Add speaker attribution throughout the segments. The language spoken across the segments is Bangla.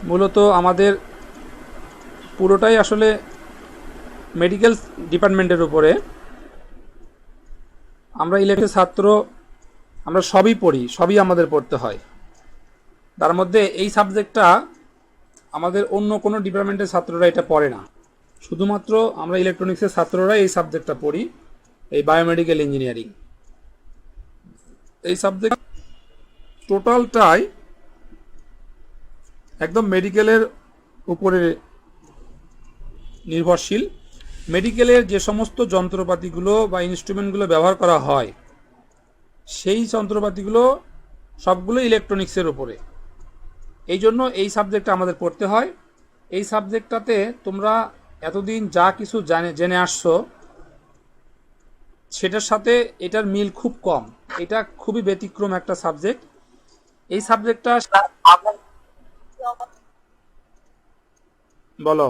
Speaker 1: মূলত আমাদের পুরোটাই আসলে মেডিকেল ডিপার্টমেন্টের উপরে। আমরা ইলেকট্রিক ছাত্র, আমরা সবই পড়ি, সবই আমাদের পড়তে হয়। তার মধ্যে এই সাবজেক্টটা আমাদের অন্য কোনো ডিপার্টমেন্টের ছাত্ররা এটা পড়ে না, শুধুমাত্র আমরা ইলেকট্রনিক্সের ছাত্ররা এই সাবজেক্টটা পড়ি, এই বায়োমেডিক্যাল ইঞ্জিনিয়ারিং। এই সাবজেক্ট টোটালটাই একদম মেডিকেলের উপরে নির্ভরশীল। মেডিকেলের যে সমস্ত যন্ত্রপাতিগুলো বা ইনস্ট্রুমেন্টগুলো ব্যবহার করা হয়, সেই যন্ত্রপাতিগুলো সবগুলো ইলেকট্রনিক্সের উপরে। এই জন্য এই সাবজেক্টটা আমাদের পড়তে হয়। এই সাবজেক্টটাতে তোমরা এতদিন যা কিছু জেনে আসছো, সেটার সাথে এটার মিল খুব কম। এটা খুবই ব্যতিক্রম একটা সাবজেক্ট। এই সাবজেক্টটা বলো।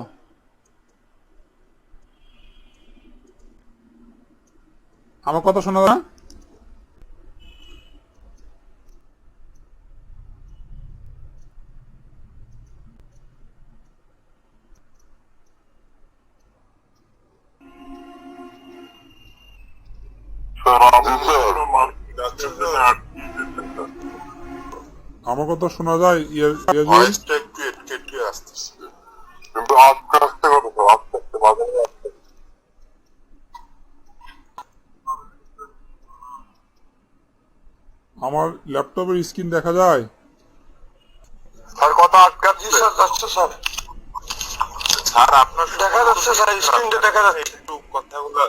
Speaker 1: আমার কথা শোনা না?
Speaker 2: আমার কথা শোনা যায়?
Speaker 3: ভয়েসটা একটু একটু আসতেছে, কিন্তু আস্তে আস্তে কথা তো, আস্তে আস্তে মাঝে মাঝে আস্তে।
Speaker 2: আমার ল্যাপটপের স্ক্রিন দেখা যায়?
Speaker 3: স্যার কথা আটকাচ্ছে। স্যার যাচ্ছে স্যার। স্যার আপনার দেখা যাচ্ছে স্যার, স্ক্রিনটা দেখা যাচ্ছে। একটু কথাগুলো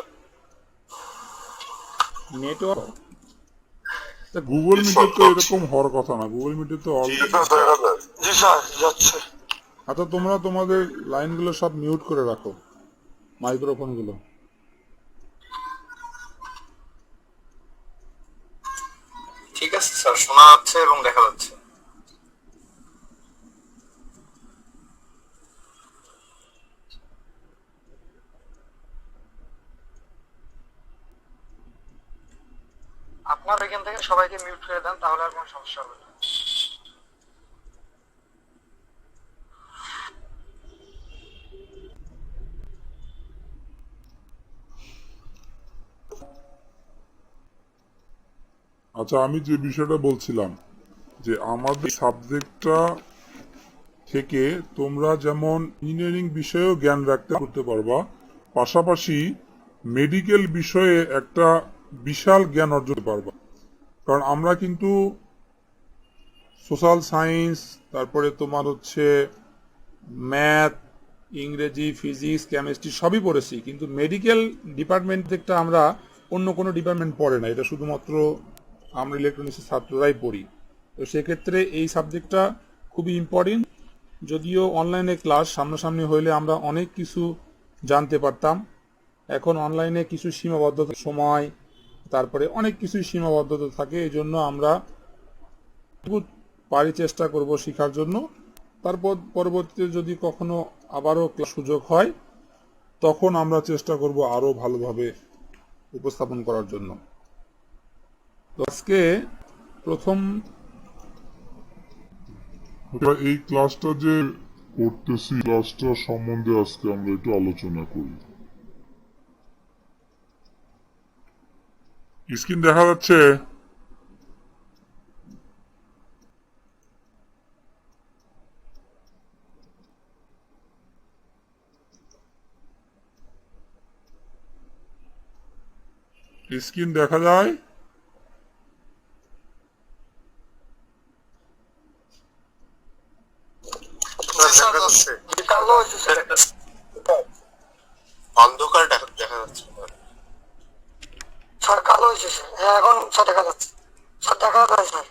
Speaker 2: নেটওয়ার্ক গুগল মিটে তো এরকম হওয়ার কথা না। গুগল মিটে তো
Speaker 3: জি স্যার যাচ্ছে।
Speaker 2: আচ্ছা, তোমরা তোমাদের লাইনগুলো সব মিউট করে রাখো, মাইক্রোফোনগুলো।
Speaker 3: ঠিক আছে স্যার, শোনা যাচ্ছে এবং দেখা যাচ্ছে।
Speaker 1: আপনার এখান থেকে সবাইকে মিউট করে দেন, তাহলে আর কোনো সমস্যা হবে না।
Speaker 2: আচ্ছা, আমি যে বিষয়টা বলছিলাম যে আমাদের সাবজেক্টটা থেকে তোমরা যেমন ইঞ্জিনিয়ারিং বিষয়েও জ্ঞান রাখতে করতে পারবা, পাশাপাশি মেডিকেল বিষয়ে একটা বিশাল জ্ঞান অর্জন করতে পারবা। কারণ আমরা কিন্তু সোশ্যাল সায়েন্স, তারপরে তোমার হচ্ছে ম্যাথ, ইংরেজি, ফিজিক্স, কেমিস্ট্রি সবই পড়েছি, কিন্তু মেডিকেল ডিপার্টমেন্ট থেকে আমরা অন্য কোনো ডিপার্টমেন্ট পড়ে না। এটা শুধুমাত্র আমরা ইলেকট্রনিক্সের ছাত্ররাই পড়ি। তো সেক্ষেত্রে এই সাবজেক্টটা খুবই ইম্পর্টেন্ট। যদিও অনলাইনে ক্লাস, সামনাসামনি হইলে আমরা অনেক কিছু জানতে পারতাম। এখন অনলাইনে কিছু সীমাবদ্ধতা, সময়, তারপরে অনেক কিছুই সীমাবদ্ধতা থাকে। এই জন্য আমরা পারি চেষ্টা করব শেখার জন্য। তারপর পরবর্তীতে যদি কখনো আবারও সুযোগ হয়, তখন আমরা চেষ্টা করব আরো ভালোভাবে উপস্থাপন করার জন্য। তো আজকে প্রথম
Speaker 4: এই ক্লাসটা যে করতেছি, ক্লাসটা সম্বন্ধে আজকে আমরা একটু আলোচনা করি।
Speaker 2: স্ক্রিন দেখা যাচ্ছে? স্ক্রিন দেখা যায়?
Speaker 3: অন্ধকার দেখা যাচ্ছে
Speaker 5: স্যার, কালো হয়েছে স্যার। হ্যাঁ, এখন স্যার দেখা যাচ্ছে। স্যার দেখা যায় স্যার।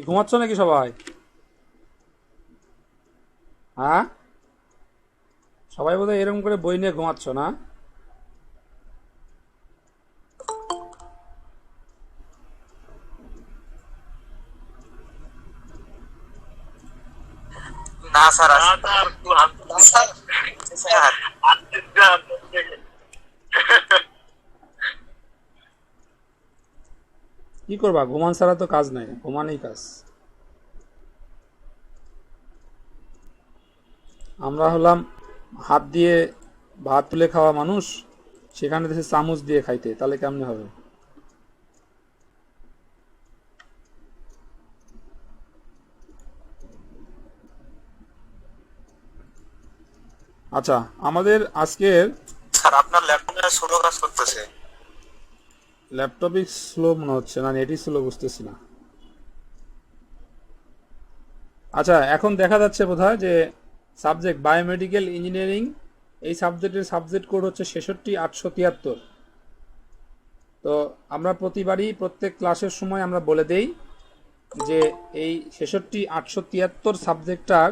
Speaker 1: ঘুমাচ্ছ নাকি সবাই? হ্যাঁ, সবাই বোধহয় এরকম করে বই নিয়ে ঘুমাচ্ছ না?
Speaker 3: না স্যার স্যার
Speaker 1: কি করবা, ঘুমান ছাড়া তো কাজ নাই, ঘুমানেই কাজ। আমরা হলাম হাত দিয়ে ভাত তুলে খাওয়া মানুষ, সেখানে দেশে চামচ দিয়ে খাইতে, তাহলে কেমনে হবে? আচ্ছা, আমাদের আজকের
Speaker 3: স্যার আপনার ল্যাপটপে স্লো কাজ করতেছে।
Speaker 1: ল্যাপটপই স্লো মনে হচ্ছে, না নেটই স্লো, বুঝতেছি না। আচ্ছা, এখন দেখা যাচ্ছে বোধহয় যে সাবজেক্ট বায়োমেডিক্যাল ইঞ্জিনিয়ারিং, এই সাবজেক্টের সাবজেক্ট কোড হচ্ছে 66873। তো আমরা প্রতিবারই প্রত্যেক ক্লাসের সময় আমরা বলে দেই যে এই 66873 সাবজেক্টটার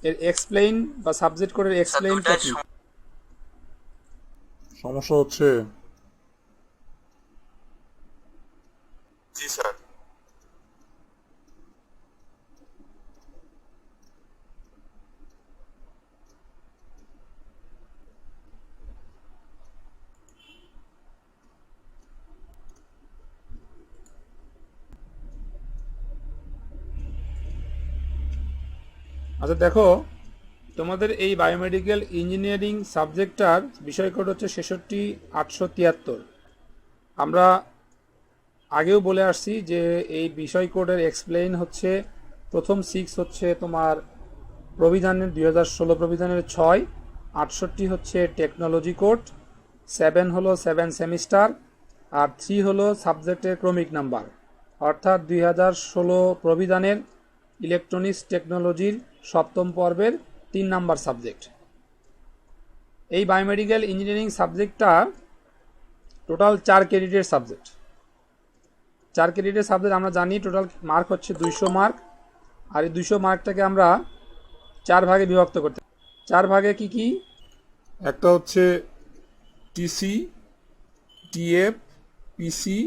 Speaker 1: এর এক্সপ্লেইন বা সাবজেক্ট কোডের এক্সপ্লেইনটা কি।
Speaker 2: সমস্যা হচ্ছে?
Speaker 3: জি স্যার।
Speaker 1: আচ্ছা দেখো, তোমাদের এই বায়োমেডিক্যাল ইঞ্জিনিয়ারিং সাবজেক্টটার বিষয় কোড হচ্ছে 66873। আমরা আগেও বলে আসছি যে এই বিষয় কোডের এক্সপ্লেইন হচ্ছে প্রথম 6 হচ্ছে তোমার প্রবিধানের 2016 প্রবিধানের 6, 68 হচ্ছে টেকনোলজি কোড, 7 হলো 7 সেমিস্টার, আর 3 হলো সাবজেক্টের ক্রমিক নাম্বার, অর্থাৎ 2016 প্রবিধানের ইলেকট্রনিক্স টেকনোলজির সপ্তম পর্বের 3 নাম্বার সাবজেক্ট। এই বায়োমেডিক্যাল ইঞ্জিনিয়ারিং সাবজেক্টটা টোটাল 4 ক্রেডিটের সাবজেক্ট। 4 ক্রেডিটের সাবজেক্ট আমরা জানি, টোটাল মার্ক হচ্ছে 200 মার্ক। আর এই 200 মার্কটাকে আমরা 4 ভাগে বিভক্ত করতে, 4 ভাগে কি কি?
Speaker 2: একটা হচ্ছে টিসি, টিএফ, পিসি,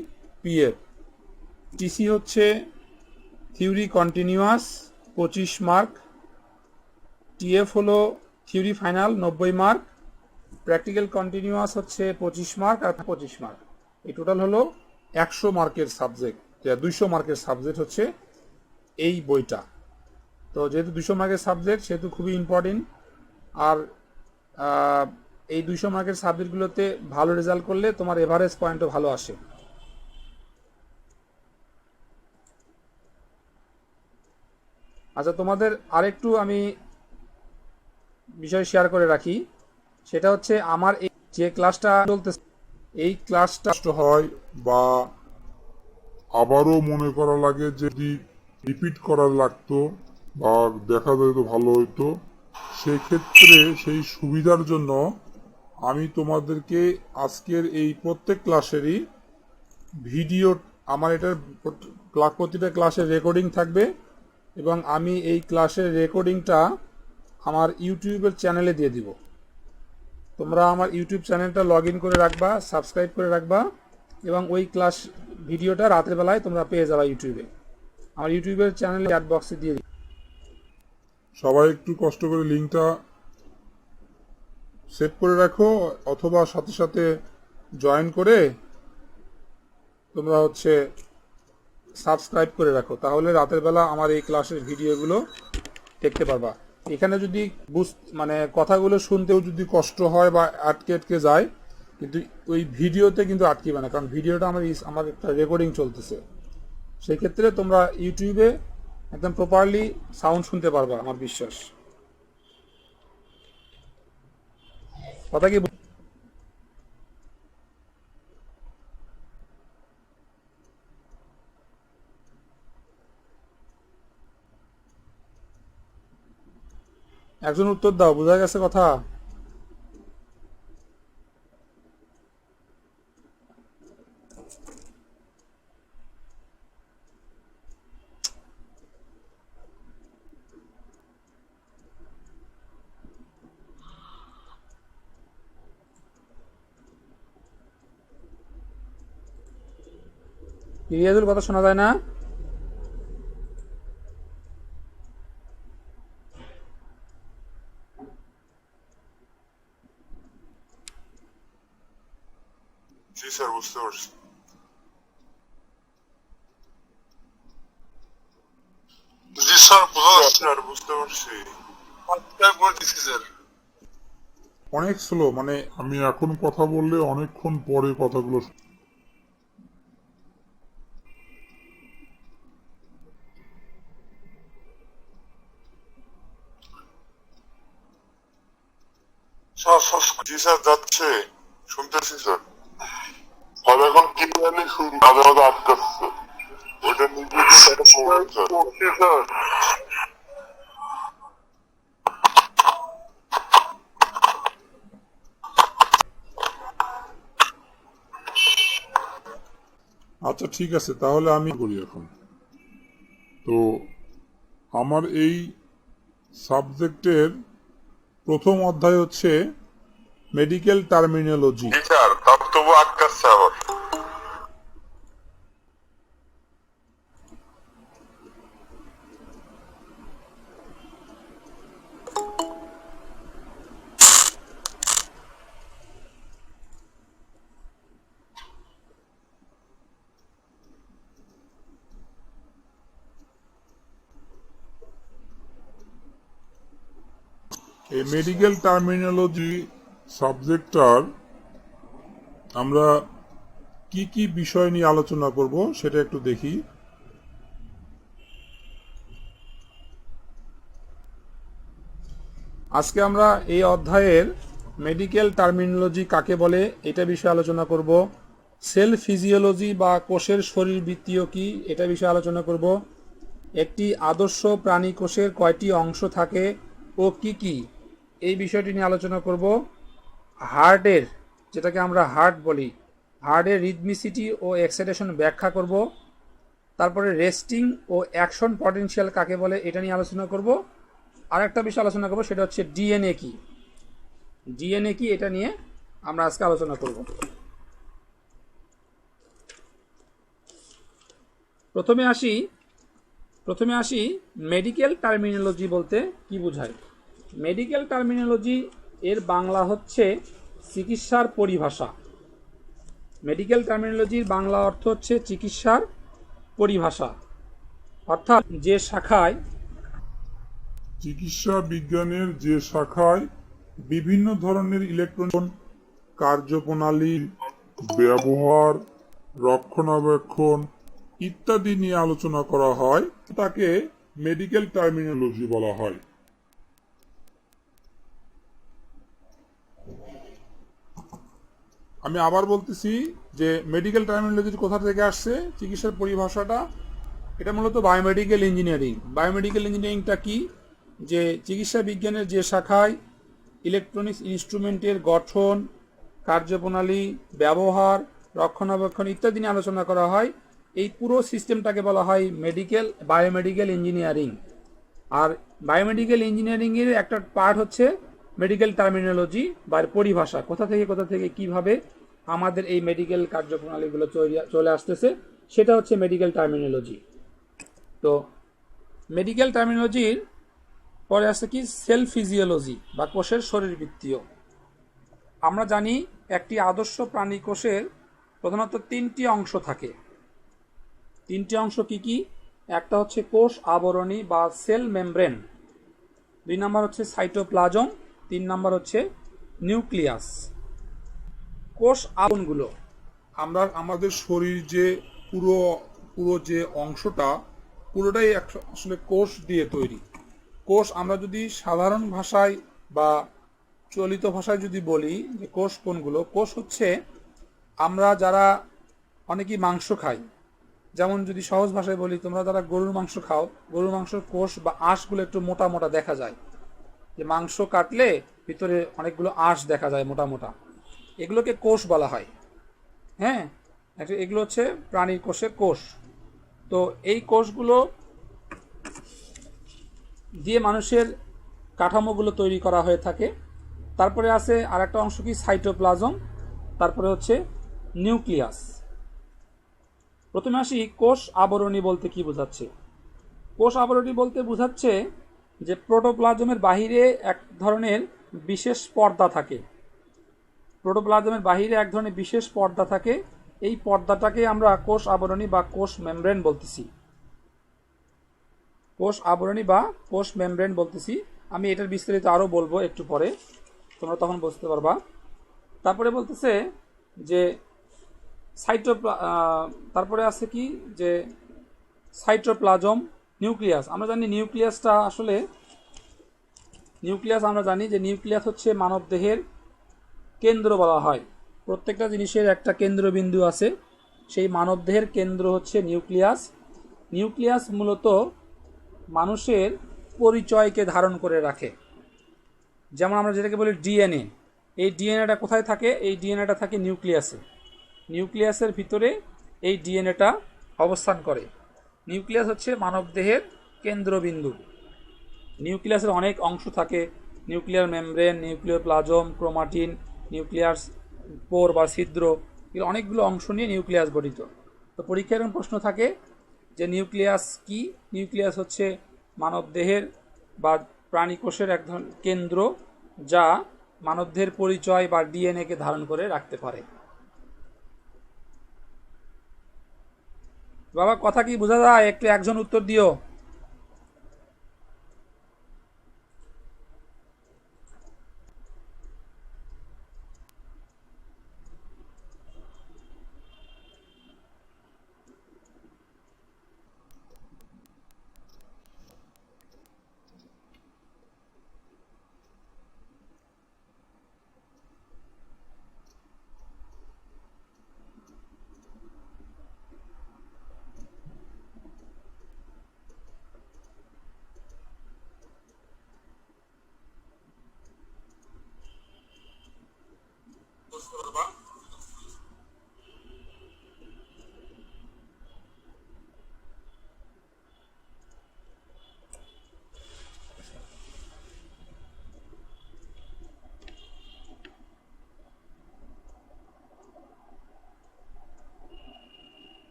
Speaker 2: পিএফ।
Speaker 1: টিসি হচ্ছে থিওরি কন্টিনিউয়াস 25 মার্ক, টিএফ হলো theory final 90 mark, practical continuous হচ্ছে 25 মার্ক আর 25 মার্ক। এই টোটাল হলো 100 মার্কের সাবজেক্ট, 200 মার্কের সাবজেক্ট হচ্ছে এই বইটা। তো যেহেতু 200 মার্কের সাবজেক্ট সেহেতু খুবই ইম্পর্টেন্ট। আর এই 200 মার্কের সাবজেক্টগুলোতে ভালো রেজাল্ট করলে তোমার এভারেজ পয়েন্টও ভালো আসে। আচ্ছা, তোমাদের আরেকটু আমি বিষয় শেয়ার করে রাখি, সেটা হচ্ছে আমার এই যে ক্লাসটা চলতেছে, এই ক্লাসটা
Speaker 2: হয় বা আবারও মনে করা লাগে যে যদি রিপিট করার লাগতো বা দেখা যেত ভালো হইতো, সেক্ষেত্রে সেই সুবিধার জন্য আমি তোমাদেরকে আজকের এই প্রত্যেক ক্লাসেরই ভিডিও, আমার এটার প্রতিটা ক্লাসের রেকর্ডিং থাকবে এবং আমি এই ক্লাসের রেকর্ডিংটা আমার ইউটিউবের চ্যানেলে দিয়ে দিব। তোমরা আমার ইউটিউব চ্যানেলটা লগ ইন করে রাখবা, সাবস্ক্রাইব করে রাখবা, এবং ওই ক্লাস ভিডিওটা রাতের বেলায় তোমরা পেয়ে যাবা ইউটিউবে। আমার ইউটিউবের চ্যানেলে চ্যাট বক্সে দিয়ে দিই। সবাই একটু কষ্ট করে লিঙ্কটা সেভ করে রাখো, অথবা সাথে সাথে জয়েন করে তোমরা হচ্ছে সাবস্ক্রাইব করে রাখো, তাহলে রাতের বেলা আমার এই ক্লাসের ভিডিওগুলো দেখতে পারবা। এখানে যদি মানে কথাগুলো শুনতেও যদি কষ্ট হয় বা আটকে আটকে যায়, কিন্তু ওই ভিডিওতে কিন্তু আটকিবে না, কারণ ভিডিওটা আমার একটা রেকর্ডিং চলতেছে। সেই ক্ষেত্রে তোমরা ইউটিউবে একদম প্রপারলি সাউন্ড শুনতে পারবা, আমার বিশ্বাস। কথা কি একজন উত্তর দাও, বোঝা গেছে কথা? রিয়াজুল কথা শোনা যায় না?
Speaker 3: বুঝতে পারছি। জি স্যার, বোঝা যাচ্ছে আর বুঝতে পারছি। করে দিচ্ছি স্যার।
Speaker 2: অনেক স্লো, মানে
Speaker 4: আমি এখন কথা বললে অনেকক্ষণ পরে কথাগুলো
Speaker 3: জি স্যার, যাচ্ছে, শুনতেছি স্যার। আর এখন ক্লিয়ারলি শুন, মাঝে মাঝে আটকাচ্ছে, ওইটা নিজে স্যার।
Speaker 2: আচ্ছা ঠিক আছে, তাহলে আমি করি এখন। তো আমার এই সাবজেক্টের প্রথম অধ্যায় হচ্ছে মেডিকেল টার্মিনোলজি।
Speaker 3: জি স্যার, তার তবু আটকাচ্ছে আবার।
Speaker 2: এই মেডিকেল টার্মিনোলজি সাবজেক্টটার আমরা কি কি বিষয় নিয়ে আলোচনা করব সেটা একটু দেখি। আজকে আমরা এই অধ্যায়ের মেডিকেল টার্মিনোলজি কাকে বলে এটা বিষয়ে আলোচনা করব। সেল ফিজিওলজি বা কোষের শরীরবৃত্তীয় কি এটা বিষয়ে আলোচনা করব। একটি আদর্শ প্রাণী কোষের কয়টি অংশ থাকে ও কি কি এই বিষয়টি নিয়ে আলোচনা করব। হার্টের, যেটাকে আমরা হার্ট বলি, হার্টের রিদমিসিটি ও এক্সাইটেশন ব্যাখ্যা করব। তারপরে রেস্টিং ও অ্যাকশন পটেনশিয়াল কাকে বলে এটা নিয়ে আলোচনা করব। আর একটা বিষয় আলোচনা করব, সেটা হচ্ছে ডিএনএ কি। ডিএনএ কি এটা নিয়ে আমরা আজকে আলোচনা করব। প্রথমে আসি মেডিকেল টার্মিনোলজি বলতে কি বোঝায়। মেডিকেল টার্মিনোলজি এর বাংলা হচ্ছে চিকিৎসার পরিভাষা। মেডিকেল টার্মিনোলজির বাংলা অর্থ হচ্ছে চিকিৎসার পরিভাষা, অর্থাৎ যে শাখায়
Speaker 4: চিকিৎসা বিজ্ঞানের যে শাখায় বিভিন্ন ধরনের ইলেকট্রন কার্যপ্রণালী, ব্যবহার, রক্ষণাবেক্ষণ ইত্যাদি নিয়ে আলোচনা করা হয় তাকে মেডিকেল টার্মিনোলজি বলা হয়।
Speaker 2: আমি আবার বলতেছি যে মেডিকেল টার্মিনোলজি কোথা থেকে আসছে। চিকিৎসার পরিভাষাটা এটা মূলত বায়োমেডিকেল ইঞ্জিনিয়ারিং। বায়োমেডিকেল ইঞ্জিনিয়ারিংটা কি, যে চিকিৎসা বিজ্ঞানের যে শাখায় ইলেকট্রনিক্স ইনস্ট্রুমেন্টের গঠন, কার্যপ্রণালী, ব্যবহার, রক্ষণাবেক্ষণ ইত্যাদি নিয়ে আলোচনা করা হয়, এই পুরো সিস্টেমটাকে বলা হয় বায়োমেডিকেল ইঞ্জিনিয়ারিং। আর বায়োমেডিকেল ইঞ্জিনিয়ারিংয়ের একটা পার্ট হচ্ছে মেডিকেল টার্মিনোলজি বা পরিভাষা, কোথা থেকে কিভাবে আমাদের এই মেডিকেল কার্যপ্রণালীগুলো চলে আসতেছে, সেটা হচ্ছে মেডিকেল টার্মিনোলজি। তো মেডিকেল টার্মিনোলজির পরে আসছে কি সেল ফিজিওলজি বা কোষের শরীরবৃত্তীয়। আমরা জানি একটি আদর্শ প্রাণী কোষের প্রধানত তিনটি অংশ থাকে। তিনটি অংশ কি কি? একটা হচ্ছে কোষ আবরণী বা সেল মেমব্রেন, 2 নম্বর হচ্ছে সাইটোপ্লাজম, 3 নম্বর হচ্ছে নিউক্লিয়াস। কোষ আবরণগুলো আমরা আমাদের শরীর যে পুরো যে অংশটা পুরোটাই আসলে কোষ দিয়ে তৈরি। কোষ আমরা যদি সাধারণ ভাষায় বা চলিত ভাষায় যদি বলি যে কোষ কোনগুলো, কোষ হচ্ছে আমরা যারা অনেকেই মাংস খাই, যেমন যদি সহজ ভাষায় বলি, তোমরা যারা গরুর মাংস খাও, গরুর মাংসের কোষ বা আঁশগুলো একটু মোটা মোটা দেখা যায়, যে মাংস কাটলে ভিতরে অনেকগুলো আঁশ দেখা যায় মোটা মোটা, এগুলোকে কোষ বলা হয়। হ্যাঁ, এগুলো হচ্ছে প্রাণীর কোষের কোষ। তো এই কোষগুলো দিয়ে মানুষের কাঠামোগুলো তৈরি করা হয়ে থাকে। তারপরে আছে আর একটা অংশ কি সাইটোপ্লাজম, তারপরে হচ্ছে নিউক্লিয়াস। প্রথমে আসি কোষ আবরণী বলতে কি বোঝাচ্ছে। কোষ আবরণী বলতে বোঝাচ্ছে যে প্রোটোপ্লাজমের বাহিরে এক ধরনের বিশেষ পর্দা থাকে। প্রোটোপ্লাজমের বাহিরে এক ধরনের বিশেষ পর্দা থাকে,
Speaker 1: এই পর্দাটাকে আমরা কোষ আবরণী বা কোষ মেমব্রেন বলতেছি। কোষ আবরণী বা কোষ মেমব্রেন বলতেছি। আমি এটার বিস্তারিত আরও বলবো একটু পরে, তোমরা তখন বুঝতে পারবা। তারপরে বলতেছে যে তারপরে আছে কি যে সাইটোপ্লাজম, নিউক্লিয়াস। আমরা জানি আমরা জানি যে নিউক্লিয়াস হচ্ছে মানবদেহের কেন্দ্র বলা হয়। প্রত্যেকটা জিনিসের একটা কেন্দ্রবিন্দু আছে, সেই মানবদেহের কেন্দ্র হচ্ছে নিউক্লিয়াস। নিউক্লিয়াস মূলত মানুষের পরিচয়কে ধারণ করে রাখে। যেমন আমরা যেটাকে বলি ডিএনএ, এই ডিএনএটা কোথায় থাকে? এই ডিএনএটা থাকে নিউক্লিয়াসে। নিউক্লিয়াসের ভিতরে এই ডিএনএটা অবস্থান করে। নিউক্লিয়াস হচ্ছে মানবদেহের কেন্দ্রবিন্দু। নিউক্লিয়াসের অনেক অংশ থাকে, nuclear membrane, nuclear plasm, chromatin, nuclear pore বা ছিদ্র, এর অনেকগুলো অংশ নিয়ে নিউক্লিয়াস গঠিত। তো পরীক্ষার এরকম প্রশ্ন থাকে যে নিউক্লিয়াস কি? নিউক্লিয়াস হচ্ছে মানবদেহের বা প্রাণী কোষের এক ধরনের কেন্দ্র, যা মানবদেহের পরিচয় বা ডিএনএকে ধারণ করে রাখতে পারে। বাবা কথা কি বোঝা যায়? একটু একজন উত্তর দিও।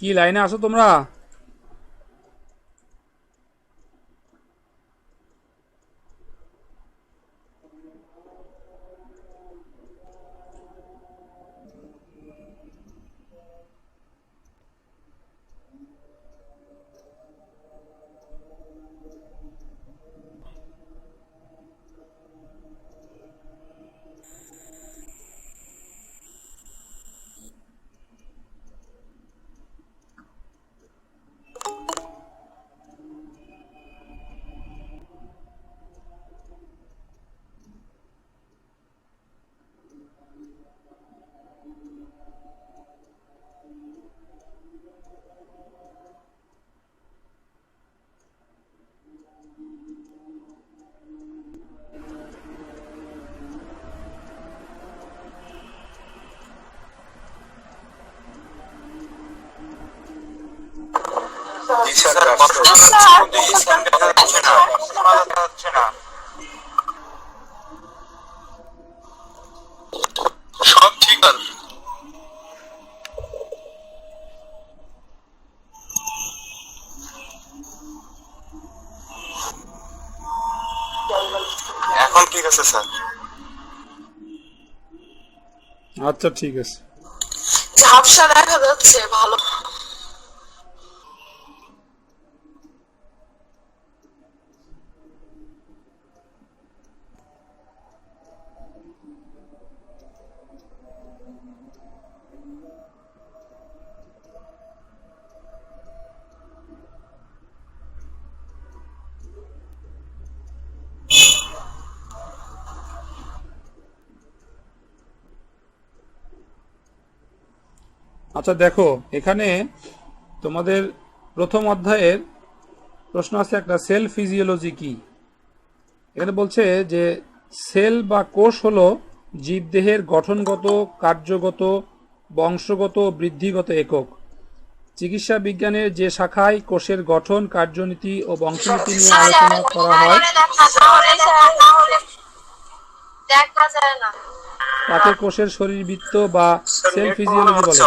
Speaker 1: কি লাইনে আসো তোমরা?
Speaker 3: সব ঠিক আছে। এখন ঠিক আছে স্যার।
Speaker 1: আচ্ছা ঠিক আছে।
Speaker 5: ঝাপসা দেখা যাচ্ছে ভালো।
Speaker 1: আচ্ছা দেখো, এখানে তোমাদের প্রথম অধ্যায়ের প্রশ্ন আছে একটা, সেল ফিজিওলজি কি। এখানে বলছে যে সেল বা কোষ হলো জীবদেহের গঠনগত, কার্যগত, বংশগত, বৃদ্ধিগত একক। চিকিৎসা বিজ্ঞানের যে শাখায় কোষের গঠন, কার্যনীতি ও বংশনীতি নিয়ে আলোচনা করা হয় তাকে কোষের শরীরবৃত্ত বা সেল ফিজিওলজি বলে।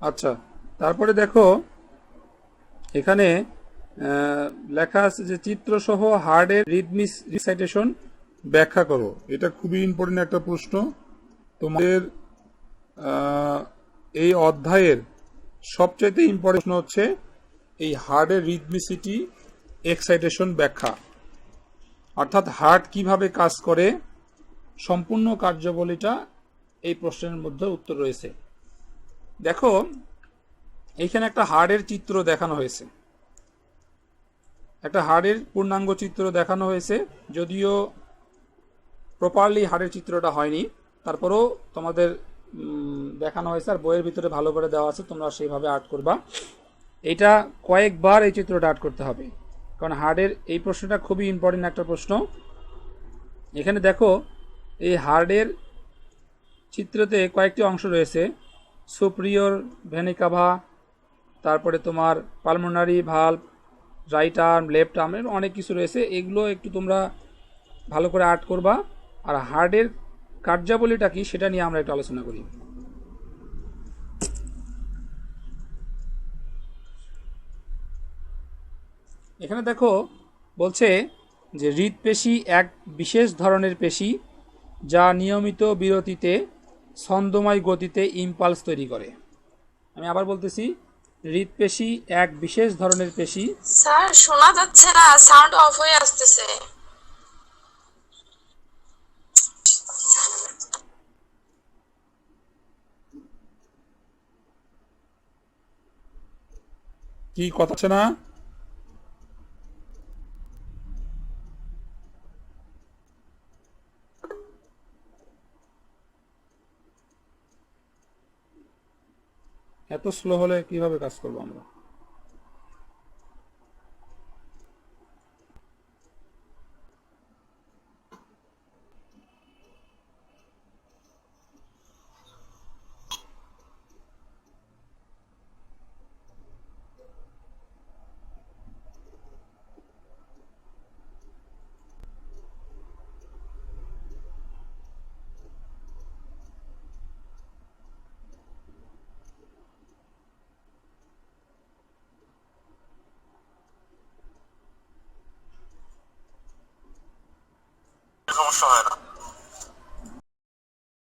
Speaker 1: আচ্ছা, তারপরে দেখো এখানে লেখা আছে যে চিত্রসহ হার্ডের রিদমিক রিসাইটেশন ব্যাখ্যা করো। এটা খুবই ইম্পর্টেন্ট একটা প্রশ্ন। তোমাদের এই অধ্যায়ের সবচাইতে ইম্পর্টেন্ট প্রশ্ন হচ্ছে এই হার্ডের রিদমিসিটি এক্সাইটেশন ব্যাখ্যা, অর্থাৎ হার্ট কিভাবে কাজ করে সম্পূর্ণ কার্যাবলীটা এই প্রশ্নের মধ্যে উত্তর রয়েছে। দেখো এইখানে একটা হার্ডের চিত্র দেখানো হয়েছে, একটা হার্ডের পূর্ণাঙ্গ চিত্র দেখানো হয়েছে, যদিও প্রপারলি হার্ডের চিত্রটা হয়নি, তারপরেও তোমাদের দেখানো হয়েছে আর বইয়ের ভিতরে ভালো করে দেওয়া আছে, তোমরা সেইভাবে আর্ট করবা। এইটা কয়েকবার এই চিত্রটা আর্ট করতে হবে, কারণ হার্ডের এই প্রশ্নটা খুবই ইম্পর্টেন্ট একটা প্রশ্ন। এখানে দেখো এই হার্ডের চিত্রতে কয়েকটি অংশ রয়েছে, সুপ্রিয়র ভেনা কাভা, তারপরে তোমার pulmonary valve, right arm, left arm, অনেক কিছু রয়েছে। এগুলো একটু তোমরা ভালো করে আর্ট করবা। আর হার্টের কার্যাবলীটা কি সেটা নিয়ে আমরা একটু আলোচনা করি। এখানে দেখো বলছে যে হৃদপেশি এক বিশেষ ধরনের পেশি যা নিয়মিত বিরতিতে ছন্দময় গতিতে ইম্পালস তৈরি করে। আমি আবার বলতেছি, হৃদপেশি এক বিশেষ ধরনের পেশি।
Speaker 6: স্যার শোনা যাচ্ছে না, সাউন্ড অফ হয়ে আসতেছে।
Speaker 1: কি কথা আছে না? এত স্লো হলে কিভাবে কাজ করবো আমরা?
Speaker 3: সমস্যা হয় না।